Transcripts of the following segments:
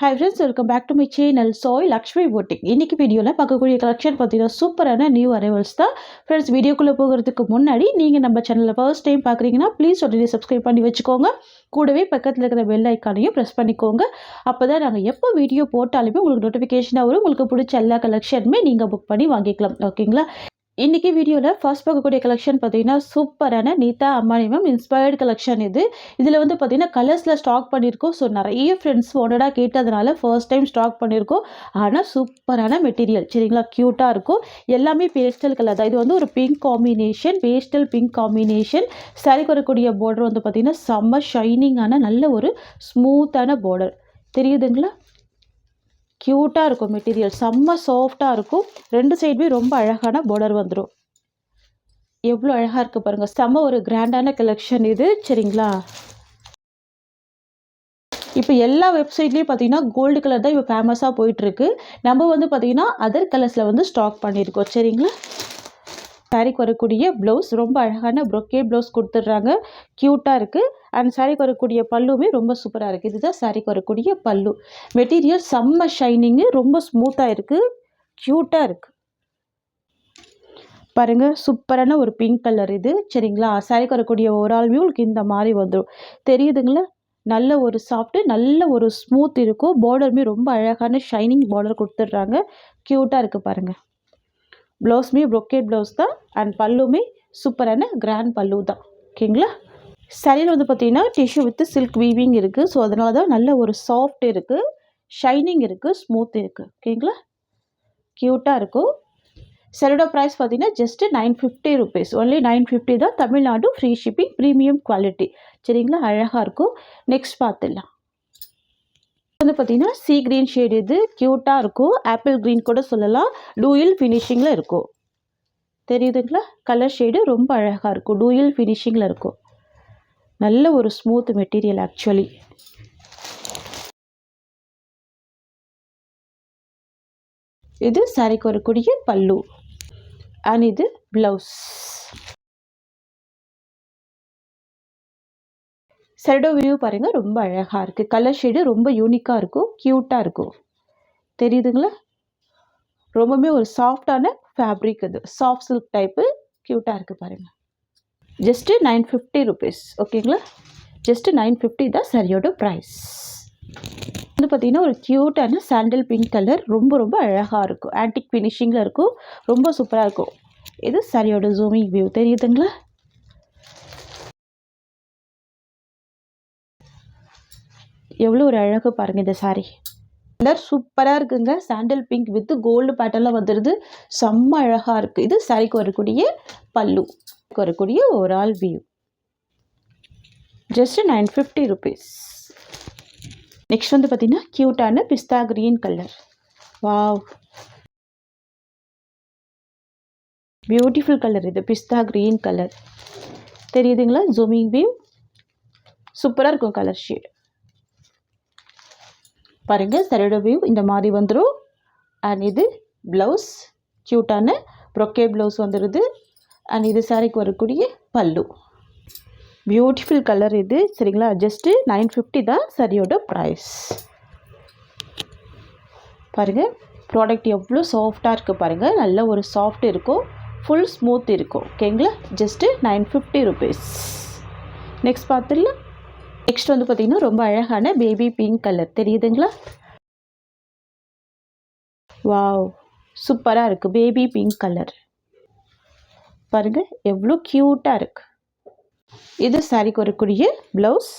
Hi friends, welcome back to my channel சோய் Lakshmi boutique. இன்றைக்கி வீடியோவில் பார்க்கக்கூடிய கலெக்ஷன் பார்த்தீங்கன்னா சூப்பரான நியூ அரைவல்ஸ் தான். ஃப்ரெண்ட்ஸ், வீடியோக்குள்ளே போகிறதுக்கு முன்னாடி நீங்கள் நம்ம சேனலில் ஃபர்ஸ்ட் டைம் பார்க்குறீங்கன்னா ப்ளீஸ் உடனே சப்ஸ்கிரைப் பண்ணி வச்சுக்கோங்க. கூடவே பக்கத்தில் இருக்கிற பெல் ஐக்கானையும் ப்ரெஸ் பண்ணிக்கோங்க. அப்போ தான் நாங்கள் எப்போ வீடியோ போட்டாலுமே உங்களுக்கு நோட்டிஃபிகேஷனாக வரும். உங்களுக்கு பிடிச்ச எல்லா கலெக்ஷனுமே நீங்கள் புக் பண்ணி வாங்கிக்கலாம். ஓகேங்களா? இன்றைக்கி வீடியோவில் ஃபர்ஸ்ட் பார்க்கக்கூடிய கலெக்ஷன் பார்த்தீங்கன்னா சூப்பரான நீதா அம்மானி மேம் இன்ஸ்பயர்டு கலெக்ஷன் இதில் வந்து பார்த்திங்கன்னா கலர்ஸில் ஸ்டாக் பண்ணியிருக்கோம். ஸோ நிறைய ஃப்ரெண்ட்ஸ் வாண்டடாக கேட்டதுனால ஃபர்ஸ்ட் டைம் ஸ்டாக் பண்ணியிருக்கோம். ஆனால் சூப்பரான மெட்டீரியல், சரிங்களா? க்யூட்டாக இருக்கும். எல்லாமே பேஸ்டல் கலர் தான். இது வந்து ஒரு pink combination, pastel pink combination. சாரிக்கு வரக்கூடிய பார்டர் வந்து பார்த்திங்கன்னா செம்ம ஷைனிங்கான நல்ல ஒரு ஸ்மூத்தான பார்டர் தெரியுதுங்களா? க்யூட்டாக இருக்கும். மெட்டீரியல் செம்ம சாஃப்டாக இருக்கும். ரெண்டு சைடுமே ரொம்ப அழகான பார்டர் வந்துடும். எவ்வளோ அழகாக இருக்குது பாருங்கள். செம்ம ஒரு கிராண்டான கலெக்ஷன் இது, சரிங்களா? இப்போ எல்லா வெப்சைட்லேயும் பார்த்தீங்கன்னா கோல்டு கலர் தான் இப்போ ஃபேமஸாக போயிட்டுருக்கு. நம்ம வந்து பார்த்திங்கன்னா அதர் கலர்ஸில் வந்து ஸ்டாக் பண்ணியிருக்கோம், சரிங்களா? சாரிக்கு வரக்கூடிய ப்ளவுஸ் ரொம்ப அழகான ப்ரொக்கேட் ப்ளவுஸ் கொடுத்துட்றாங்க. க்யூட்டாக இருக்குது. அண்ட் சாரிக்கு வரக்கூடிய பல்லுமே ரொம்ப சூப்பராக இருக்குது. இதுதான் சாரிக்கு வரக்கூடிய பல்லு. மெட்டீரியல் செம்ம ஷைனிங்கு, ரொம்ப ஸ்மூத்தாக இருக்குது, க்யூட்டாக இருக்குது. பாருங்கள், சூப்பரான ஒரு பிங்க் கலர் இது, சரிங்களா? சாரிக்கு வரக்கூடிய ஓவரால் வியூக்கு இந்த மாதிரி வந்துடும். தெரியுதுங்களா? நல்ல ஒரு சாஃப்ட்டு, நல்ல ஒரு ஸ்மூத் இருக்கும். பார்டருமே ரொம்ப அழகான ஷைனிங் பார்டர் கொடுத்துட்றாங்க. க்யூட்டாக இருக்குது பாருங்கள். ப்ளவுஸுமே ப்ரொக்கேட் ப்ளவுஸ் தான். அண்ட் பல்லுமே சூப்பரான கிராண்ட் பல்லு தான். ஓகேங்களா? சரியில் வந்து பார்த்திங்கன்னா டிஷ்யூ வித் சில்க் வீவிங் இருக்குது. ஸோ அதனால தான் நல்ல ஒரு சாஃப்ட் இருக்குது, ஷைனிங் இருக்குது, ஸ்மூத் இருக்குது. ஓகேங்களா? க்யூட்டாக இருக்கும். சரியோட ப்ரைஸ் பார்த்தீங்கன்னா ஜஸ்ட்டு 950 ருபீஸ். ஒன்லி 950 தான். Tamil Nadu free shipping, premium quality, சரிங்களா? அழகாக இருக்கும். நெக்ஸ்ட் பார்த்துடலாம். வந்து பார்த்திங்கன்னா சீ க்ரீன் ஷேட், இது க்யூட்டாக இருக்கும். ஆப்பிள் க்ரீன் கூட சொல்லலாம். டூயில் ஃபினிஷிங்கில் இருக்கும். தெரியுதுங்களா? கலர் ஷேடு ரொம்ப அழகாக இருக்கும். டூயில் ஃபினிஷிங்கில் இருக்கும். நல்ல ஒரு ஸ்மூத் மெட்டீரியல் ஆக்சுவலி. இது சாரிக்கு வரக்கூடிய பல்லு. அண்ட் இது ப்ளவுஸ். சைடோ வியூ பாருங்கள், ரொம்ப அழகாக இருக்குது. கலர் ஷேடு ரொம்ப யூனிக்காக இருக்கும், க்யூட்டாக இருக்கும். தெரியுதுங்களா? ரொம்பவுமே ஒரு சாஃப்டான ஃபேப்ரிக். இது சாஃப்ட் சில்க் டைப்பு, க்யூட்டாக இருக்குது பாருங்கள். Just 950 rupees. ஓகேங்களா? ஜஸ்ட்டு 950 தான் சரியோட ப்ரைஸ். வந்து பார்த்திங்கன்னா ஒரு க்யூட்டான சாண்டில் பிங்க் கலர், ரொம்ப ரொம்ப அழகாக இருக்கும். ஆன்டிக் ஃபினிஷிங்கில் இருக்கும், ரொம்ப சூப்பராக இருக்கும். இது சரியோட ஜூமிங் வியூ. தெரியுதுங்களா? எவ்வளோ ஒரு அழகு பாருங்கள். இந்த சாரீ கலர் சூப்பராக இருக்குங்க. சாண்டில் பிங்க் வித் கோல்டு பேட்டர்னில் வந்துடுது. செம்ம அழகாக இருக்குது. இது சாரிக்கு வரக்கூடிய பல்லு, வரக்கூடிய overall view. Just 950 rupees. Next வந்து பார்த்திங்கன்னா க்யூட்டான பிஸ்தா green colour. Wow, beautiful colour இது, பிஸ்தா க்ரீன் கலர். தெரியுதுங்களா? ஜூமிங் வியூ சூப்பராக இருக்கும். கலர் ஷேட் பாருங்கள். சரியோட வியூ இந்த மாதிரி வந்துடும். அண்ட் இது ப்ளவுஸ், க்யூட்டான ப்ரொக்கே ப்ளவுஸ் வந்துடுது. அண்ட் இது சாரிக்கு வரக்கூடிய பல்லு. பியூட்டிஃபுல் கலர் இது, சரிங்களா? ஜஸ்ட்டு 950 தான் சரியோட ப்ரைஸ். பாருங்கள், ப்ராடக்ட் எவ்வளோ சாஃப்டாக இருக்குது பாருங்கள். நல்ல ஒரு சாஃப்ட் இருக்கும், ஃபுல் ஸ்மூத் இருக்கும். ஓகேங்களா? Just 950 rupees. நெக்ஸ்ட் பார்த்துடலாம். நெக்ஸ்ட் வந்து பார்த்திங்கன்னா ரொம்ப அழகான பேபி பிங்க் கலர். தெரியுதுங்களா? வாவ், சூப்பராக இருக்குது. பேபி பிங்க் கலர் பாருங்கள், எவ்வளோ க்யூட்டாக இருக்குது. இது சாரிக்கு வரக்கூடிய ப்ளவுஸ்.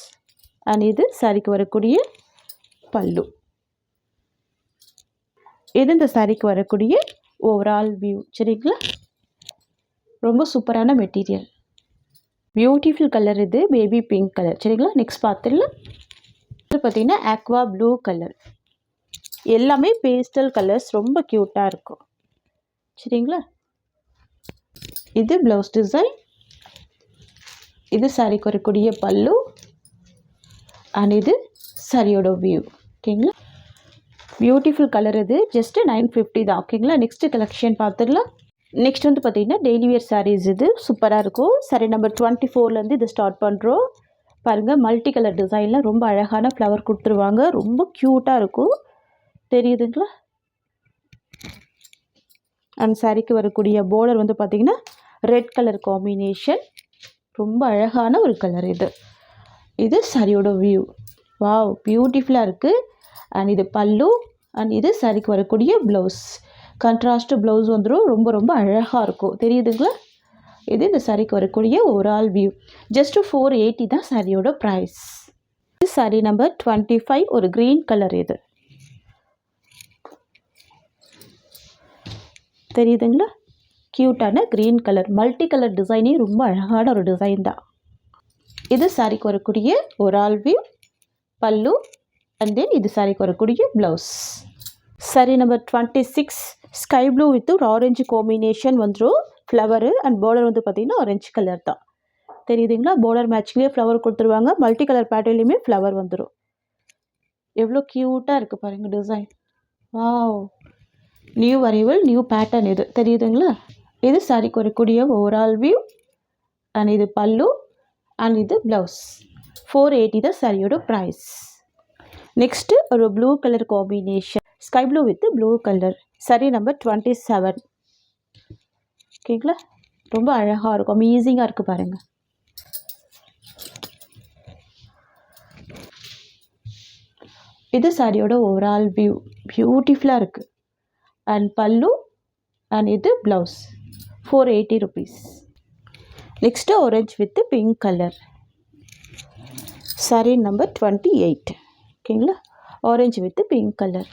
அண்ட் இது சாரிக்கு வரக்கூடிய பல்லு. இது இந்த சாரிக்கு வரக்கூடிய ஓவரால் வியூ, சரிங்களா? ரொம்ப சூப்பரான மெட்டீரியல், பியூட்டிஃபுல் கலர் இது, பேபி பிங்க் கலர், சரிங்களா? நெக்ஸ்ட் பார்த்துடலாம். இது பார்த்திங்கன்னா ஆக்வா ப்ளூ கலர். எல்லாமே பேஸ்டல் கலர்ஸ், ரொம்ப க்யூட்டாக இருக்கும், சரிங்களா? இது ப்ளவுஸ் டிசைன். இது சாரிக்கு வரக்கூடிய பல்லு. அண்ட் இது சாரியோட வியூ. ஓகேங்களா? பியூட்டிஃபுல் கலர் இது. ஜஸ்ட்டு 950 தான். ஓகேங்களா? நெக்ஸ்ட்டு கலெக்ஷன் பார்த்துடலாம். நெக்ஸ்ட் வந்து பார்த்திங்கன்னா டெய்லி வேர் சாரீஸ். இது சூப்பராக இருக்கும். சாரி நம்பர் 24லேருந்து இது ஸ்டார்ட் பண்ணுறோம். பாருங்கள், மல்டி கலர் டிசைனில் ரொம்ப அழகான ஃப்ளவர் கொடுத்துருவாங்க. ரொம்ப க்யூட்டாக இருக்கும், தெரியுதுங்களா? அந்த சாரீக்கு வரக்கூடிய பார்டர் வந்து பார்த்திங்கன்னா ரெட் கலர் காம்பினேஷன். ரொம்ப அழகான ஒரு கலர் இது. இது சாரியோட வியூ. வாவ், பியூட்டிஃபுல்லாக இருக்குது. அண்ட் இது பல்லு, அண்ட் இது சாரிக்கு வரக்கூடிய ப்ளவுஸ். கான்ட்ராஸ்ட் ப்ளவுஸ் வந்துடும். ரொம்ப ரொம்ப அழகாக இருக்கும், தெரியுதுங்களா? இது இந்த சாரிக்கு வரக்கூடிய ஓவரால் வியூ. ஜஸ்ட் 480 தான் சாரியோட ப்ரைஸ். இது சாரி நம்பர் 25, ஒரு க்ரீன் கலர். இது தெரியுதுங்களா? க்யூட்டான க்ரீன் கலர், மல்டி கலர் டிசைனே ரொம்ப அழகான ஒரு டிசைன் தான். இது சாரிக்கு வரக்கூடிய ஓவரால் வியூ, பல்லு, அண்ட் தென் இது சாரிக்கு வரக்கூடிய blouse. Sorry number 26, sky blue with ஒரு ஆரஞ்சு காம்பினேஷன் வந்துடும். ஃப்ளவரு அண்ட் பார்டர் வந்து பார்த்திங்கன்னா ஆரஞ்சு கலர் தான், தெரியுதுங்களா? பார்டர் மேட்ச்லேயே ஃப்ளவர் கொடுத்துருவாங்க. மல்டி கலர் பேட்டர்ன்லேயுமே ஃப்ளவர் வந்துடும். எவ்வளோ க்யூட்டாக இருக்குது பாருங்கள் design. Wow, new arrival, new pattern. இது தெரியுதுங்களா? இது சாரிக்கு வரக்கூடிய ஓவரால் வியூ, அண்ட் இது பல்லு, அண்ட் இது ப்ளவுஸ். 480 தான் சாரியோட ப்ரைஸ். நெக்ஸ்ட்டு ஒரு blue colour combination, sky blue with blue colour. Sorry number 27. ஓகேங்களா? ரொம்ப அழகாக இருக்கும், அமேசிங்காக இருக்குது பாருங்கள். இது சாரியோட ஓவரால் வியூ, பியூட்டிஃபுல்லாக இருக்குது. அண்ட் பல்லு, அண்ட் இது blouse. 480 rupees. Next orange with pink colour. Sorry number 28. ஓகேங்களா? Orange with pink colour.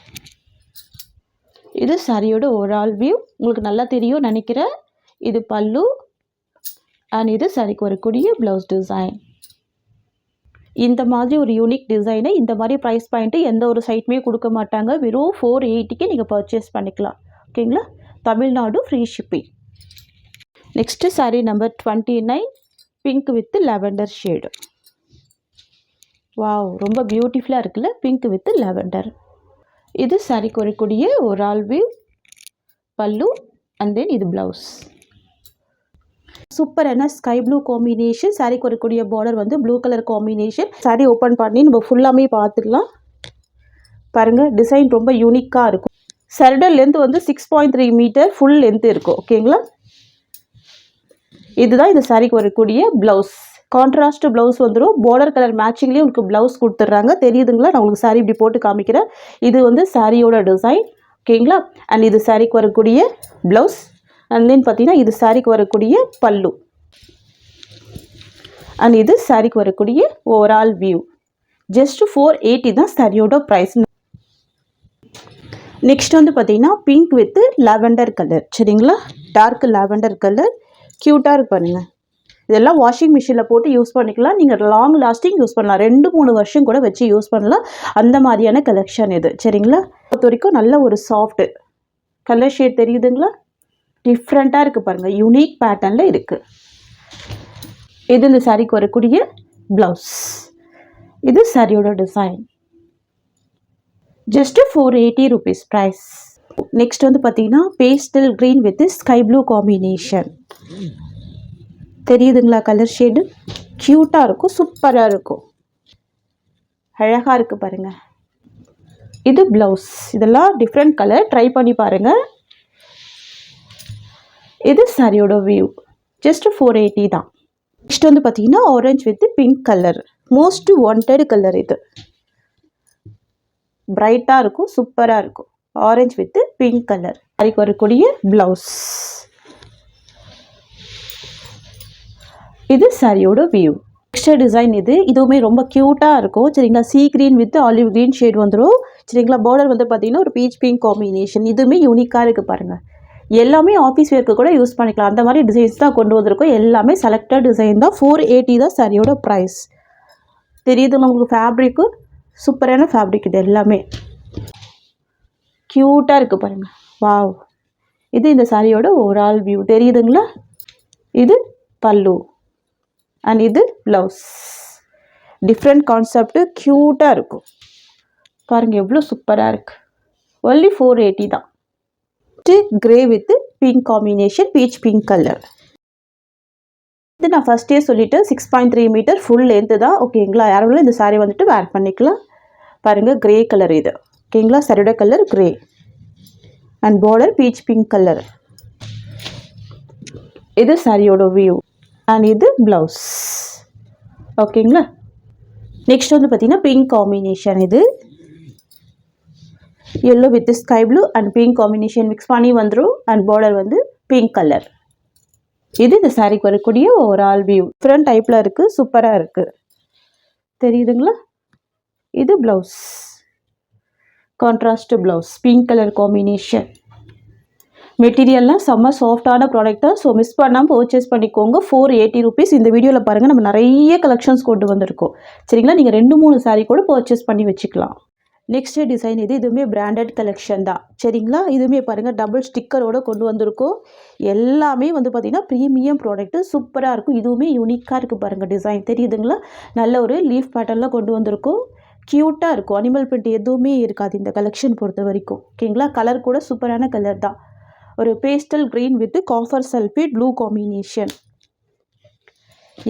இது சாரியோட ஓவரால் வியூ. உங்களுக்கு நல்லா தெரியும் நினைக்கிறேன். இது பல்லு, அண்ட் இது சாரிக்கு வரக்கூடிய ப்ளவுஸ் டிசைன். இந்த மாதிரி ஒரு யூனிக் டிசைனை, இந்த மாதிரி ப்ரைஸ் பாயிண்ட்டு எந்த ஒரு சைட்டுமே கொடுக்க மாட்டாங்க. வெறும் 480க்கு நீங்கள் பர்ச்சேஸ் பண்ணிக்கலாம். ஓகேங்களா? Tamil Nadu free shipping. Next sorry number 29, pink with lavender shade. Wow, ரொம்ப பியூட்டிஃபுல்லாக இருக்குல்ல? Pink with lavender. இது சாரிக்கு வரக்கூடிய ஓவரால் வியூ, பல்லு, அண்ட் தென் இது ப்ளவுஸ். சூப்பரான ஸ்கை ப்ளூ காம்பினேஷன். சாரிக்கு வரக்கூடிய பார்டர் வந்து blue colour combination. Sorry open பண்ணி நம்ம ஃபுல்லாமே பார்த்துக்கலாம். பாருங்கள், டிசைன் ரொம்ப யூனிக்காக இருக்கும். சரட லென்த் வந்து 6.3 மீட்டர் ஃபுல் லென்த் இருக்கும். ஓகேங்களா? இதுதான் இந்த சாரிக்கு வரக்கூடிய ப்ளவுஸ். கான்ட்ராஸ்ட் ப்ளவுஸ் வந்துடும். பார்டர் கலர் மேட்சிங்லேயே உங்களுக்கு ப்ளவுஸ் கொடுத்துட்றாங்க, தெரியுதுங்களா? நான் உங்களுக்கு சாரி இப்படி போட்டு காமிக்கிறேன். இது வந்து சாரியோட டிசைன். ஓகேங்களா? அண்ட் இது சாரிக்கு வரக்கூடிய ப்ளவுஸ். அண்ட் தென் பார்த்தீங்கன்னா இது சாரிக்கு வரக்கூடிய பல்லு, அண்ட் இது சாரிக்கு வரக்கூடிய ஓவரால் வியூ. ஜஸ்ட் 480 தான் சாரியோட ப்ரைஸ். நெக்ஸ்ட் வந்து பார்த்தீங்கன்னா பிங்க் வித் லாவெண்டர் கலர். சரிங்களா? டார்க் லாவெண்டர் கலர், க்யூட்டாக இருக்கு பாருங்கள். இதெல்லாம் வாஷிங் மிஷினில் போட்டு யூஸ் பண்ணிக்கலாம். நீங்கள் லாங் லாஸ்டிங் யூஸ் பண்ணலாம். 2-3 வருஷம் கூட வச்சு யூஸ் பண்ணலாம். அந்த மாதிரியான கலெக்ஷன் இது. சரிங்களா? பொறுத்த வரைக்கும் நல்ல ஒரு சாஃப்ட் கலர் ஷேட், தெரியுதுங்களா? டிஃப்ரெண்ட்டாக இருக்குது பாருங்கள், யூனிக் பேட்டர்னில் இருக்குது. இது இந்த சாரிக்கு வரக்கூடிய ப்ளவுஸ். இது சாரியோட design. Just 480 rupees price. Next வந்து பார்த்தீங்கன்னா pastel green with sky blue combination. தெரியுதுங்களா? கலர் ஷேடு க்யூட்டாக இருக்கும், சூப்பராக இருக்கும், அழகாக இருக்குது பாருங்கள். இது ப்ளவுஸ். இதெல்லாம் டிஃப்ரெண்ட் கலர், ட்ரை பண்ணி பாருங்கள். இது சாரியோட வியூ. ஜஸ்ட் 480 தான். நெக்ஸ்ட் வந்து பார்த்தீங்கன்னா orange with pink colour, most wanted colour. இது பிரைட்டாக இருக்கும், சூப்பராக இருக்கும். Orange with pink colour. அதுக்கு வரக்கூடிய ப்ளவுஸ். இது சாரியோட வியூ. நெக்ஸ்ட் டிசைன் இது. இதுவுமே ரொம்ப க்யூட்டாக இருக்கும். சரிங்களா? Sea green with olive green shade வந்துடும். சரிங்களா? பார்டர் வந்து பார்த்தீங்கன்னா ஒரு பீச் பிங்க் காம்பினேஷன். இதுவுமே யூனிக்காக இருக்குது பாருங்கள். எல்லாமே ஆஃபீஸ் வேர்க்கு கூட யூஸ் பண்ணிக்கலாம். அந்த மாதிரி டிசைன்ஸ் தான் கொண்டு வந்திருக்கோம். எல்லாமே செலக்டட் டிசைன் தான். 480 தான் சாரியோட ப்ரைஸ். தெரியுதுங்க உங்களுக்கு? ஃபேப்ரிக்கு சூப்பரான ஃபேப்ரிக். இது எல்லாமே க்யூட்டாக இருக்குது பாருங்கள். வாவ், இது இந்த சாரியோட ஓவரால் வியூ. தெரியுதுங்களா? இது பல்லு, அண்ட் இது ப்ளவுஸ். டிஃப்ரெண்ட் கான்செப்ட், க்யூட்டாக இருக்கும் பாருங்கள். எவ்வளோ சூப்பராக இருக்குது. ஒன்லி 480 தான். Grey with pink combination, beach pink colour. இது நான் ஃபஸ்ட்டே சொல்லிவிட்டேன் 6.3 மீட்டர் ஃபுல் லென்த்து தான் ஓகேங்களா. யாரும் இந்த சாரீ வந்துட்டு வேர் பண்ணிக்கலாம். பாருங்கள் கிரே கலர் இது ஓகேங்களா. சாரியோட colour grey and border beach pink colour. இது சாரியோட வியூ அண்ட் இது ப்ளவுஸ் ஓகேங்களா. நெக்ஸ்ட் வந்து பார்த்திங்கன்னா பிங்க் காம்பினேஷன். இது yellow with sky blue and pink combination mix பண்ணி வந்துடும் அண்ட் பார்டர் வந்து பிங்க் கலர். இது இந்த சாரீக்கு வரக்கூடிய ஓவரால் வியூ. டிஃப்ரெண்ட் டைப்பில் இருக்குது, சூப்பராக இருக்குது தெரியுதுங்களா. இது blouse contrast blouse pink colour combination. மெட்டீரியல்லாம் செம்ம சாஃப்டான ப்ராடக்ட் தான். ஸோ மிஸ் பண்ணாமல் பர்ச்சேஸ் பண்ணிக்கோங்க. 480 rupees. இந்த வீடியோவில் பாருங்கள் நம்ம நிறைய கலெக்ஷன்ஸ் கொண்டு வந்திருக்கோம் சரிங்களா. நீங்கள் 2-3 சாரீ கூட பர்ச்சேஸ் பண்ணி வச்சுக்கலாம். நெக்ஸ்ட் டிசைன் இதுவுமே பிராண்டட் கலெக்ஷன் தான் சரிங்களா. இதுவுமே பாருங்கள் டபுள் ஸ்டிக்கரோடு கொண்டு வந்திருக்கோம். எல்லாமே வந்து பார்த்திங்கன்னா ப்ரீமியம் ப்ராடக்ட்டு சூப்பராக இருக்கும். இதுவுமே யூனிக்காக இருக்குது பாருங்கள். டிசைன் தெரியுதுங்களா. நல்ல ஒரு லீஃப் பேட்டர்னில் கொண்டு வந்திருக்கோம். க்யூட்டாக இருக்கும். அனிமல் பிரிண்ட் எதுவுமே இருக்காது இந்த கலெக்ஷன் பொறுத்த வரைக்கும் ஓகேங்களா. கலர் கூட சூப்பரான கலர் தான். ஒரு pastel green with copper sulphate blue combination.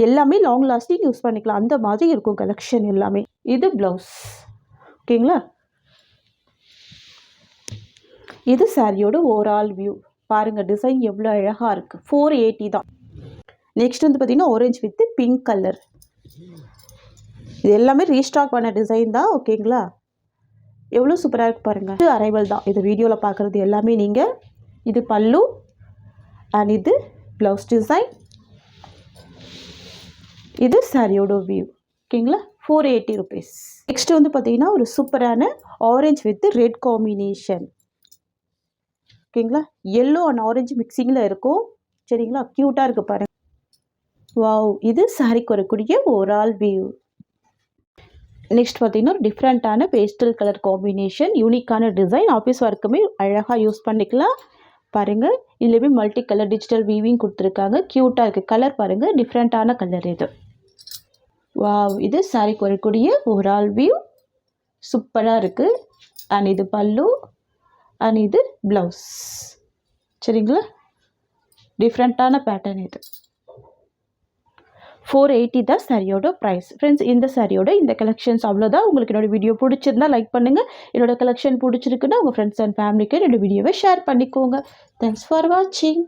எல்லாமே லாங் லாஸ்டிங் யூஸ் பண்ணிக்கலாம் அந்த மாதிரி இருக்கும் கலெக்ஷன் எல்லாமே. இது ப்ளவுஸ் ஓகேங்களா. இது சாரியோட ஓவரால் வியூ. பாருங்கள் டிசைன் எவ்வளோ அழகாக இருக்குது. 480 தான். நெக்ஸ்ட் வந்து பார்த்திங்கன்னா ஆரஞ்ச் வித் பிங்க் கலர். இது எல்லாமே ரீஸ்டாக் பண்ண டிசைன் தான் ஓகேங்களா. எவ்வளோ சூப்பராக இருக்குது பாருங்கள். இது அரைவல் தான். இது வீடியோவில் பார்க்குறது எல்லாமே நீங்கள். இது பல்லு அண்ட் இது ப்ளவுஸ் டிசைன். இது சாரியோட வியூ ஓகேங்களா. 480 rupees. நெக்ஸ்ட் வந்து பார்த்திங்கன்னா ஒரு சூப்பரான ஆரஞ்ச் வித் ரெட் காம்பினேஷன் ஓகேங்களா. எல்லோ அண்ட் ஆரஞ்சு மிக்சிங்கில் இருக்கும் சரிங்களா. க்யூட்டாக இருக்குது பாருங்கள். வாவ். இது சாரிக்கு வரக்கூடிய ஓவரால் வியூ. நெக்ஸ்ட் பார்த்திங்கன்னா ஒரு டிஃப்ரெண்ட்டான பேஸ்டல் கலர் காம்பினேஷன் யூனிக்கான டிசைன். ஆஃபீஸ் ஒர்க்குமே அழகாக யூஸ் பண்ணிக்கலாம் பாருங்கள். இதுலேயுமே மல்டி கலர் டிஜிட்டல் வீவிங் கொடுத்துருக்காங்க. க்யூட்டாக இருக்குது. கலர் பாருங்கள் டிஃப்ரெண்ட்டான கலர் இது. வாவ். இது சாரிக்கு வரக்கூடிய ஓவரால் வியூ சூப்பராக இருக்குது. அண்ட் இது பல்லு அண்ட் இது ப்ளவுஸ் சரிங்களா. டிஃப்ரெண்ட்டான பேட்டர்ன் இது. 480 தான் சாரியோட ப்ரைஸ். ஃப்ரெண்ட்ஸ் இந்த சாரியோட இந்த கலெக்ஷன்ஸ் அவ்வளோதான். உங்களுக்கு என்னோடய வீடியோ பிடிச்சிருந்தா லைக் பண்ணுங்கள். என்னோடய கலெக்ஷன் பிடிச்சிருக்குன்னா உங்கள் ஃப்ரெண்ட்ஸ் அண்ட் ஃபேமிலிக்கு என்னோடய வீடியோவை ஷேர் பண்ணிக்கோங்க. தேங்க்ஸ் ஃபார் வாட்சிங்.